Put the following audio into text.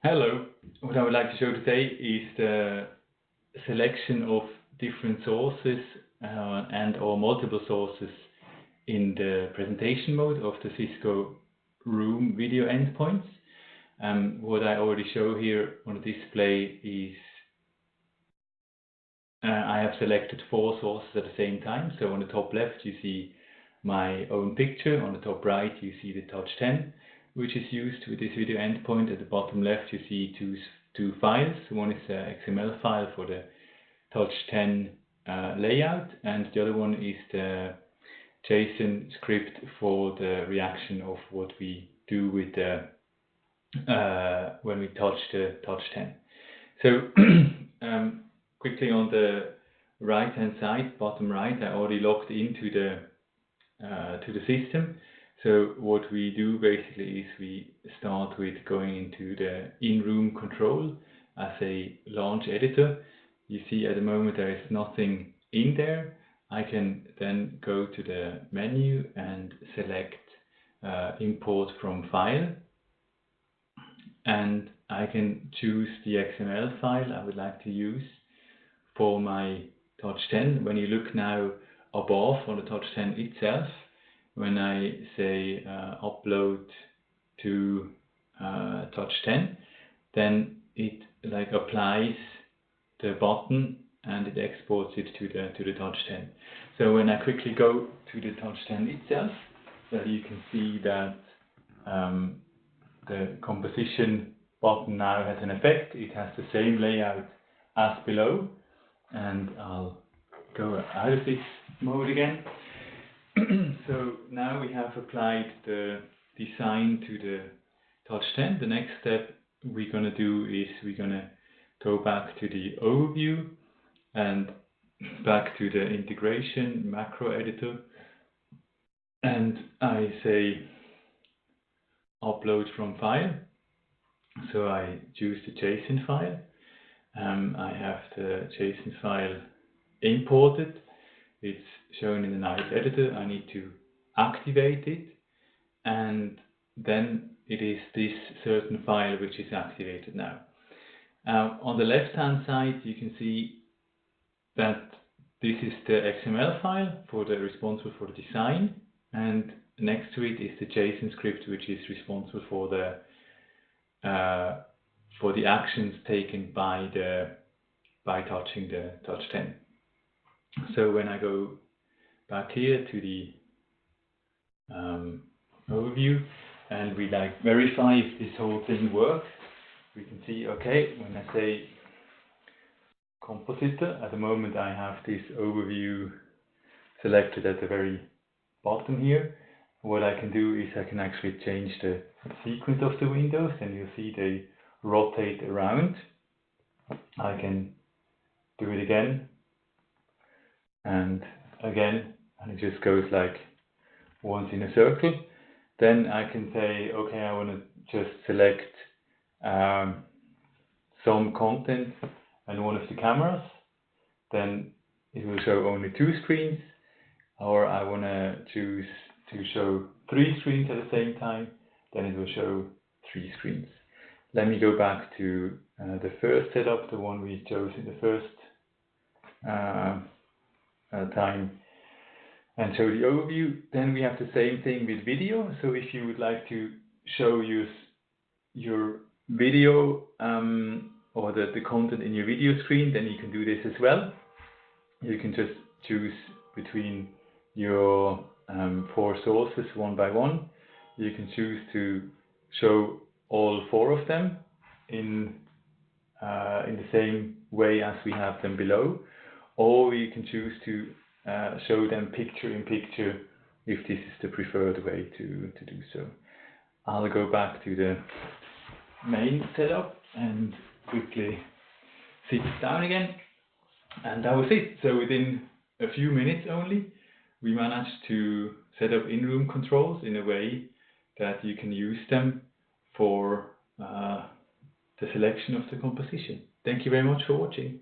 Hello. What I would like to show today is the selection of different sources and or multiple sources in the presentation mode of the Cisco Room video endpoints. What I already show here on the display is I have selected 4 sources at the same time. So on the top left you see my own picture, on the top right you see the Touch 10, which is used with this video endpoint. At the bottom left you see two files. One is an XML file for the Touch 10 layout, and the other one is the JSON script for the reaction of what we do with the when we touch the Touch 10. So quickly on the right hand side, bottom right, I already logged into the to the system. So what we do basically is we start with going into the in-room control as a launch editor. You see at the moment there is nothing in there. I can then go to the menu and select import from file, and I can choose the XML file I would like to use for my Touch 10. When you look now above on the Touch 10 itself, when I say upload to Touch 10, then it applies the button and it exports it to the Touch 10. So when I quickly go to the Touch 10 itself, you can see that the composition button now has an effect. It has the same layout as below, and I'll go out of this mode again. So now we have applied the design to the Touch 10. The next step we're going to do is we're going to go back to the overview and back to the integration macro editor, and I say upload from file. So I choose the JSON file. I have the JSON file imported. It's shown in the nice editor. I need to activate it, and then it is this certain file which is activated now. On the left hand side you can see that this is the XML file responsible for the design, and next to it is the JSON script which is responsible for the actions taken by touching the Touch 10. So when I go back here to the overview and we verify if this whole thing works, we can see, okay, when I say compositor, at the moment I have this overview selected at the very bottom here. What I can do is I can actually change the sequence of the windows, and you'll see they rotate around. I can do it again and again, and it just goes like once in a circle. Then I can say, okay, I want to just select some content and one of the cameras. Then it will show only 2 screens, or I want to choose to show 3 screens at the same time, then it will show 3 screens. Let me go back to the first setup, the one we chose in the first time, and show the overview. Then we have the same thing with video. So if you would like to show your video or the content in your video screen, then you can do this as well. You can just choose between your 4 sources one by one. You can choose to show all 4 of them in the same way as we have them below, or you can choose to show them picture in picture if this is the preferred way to do so. I'll go back to the main setup and quickly sit down again, and that was it. So within a few minutes only, we managed to set up in-room controls in a way that you can use them for the selection of the composition. Thank you very much for watching.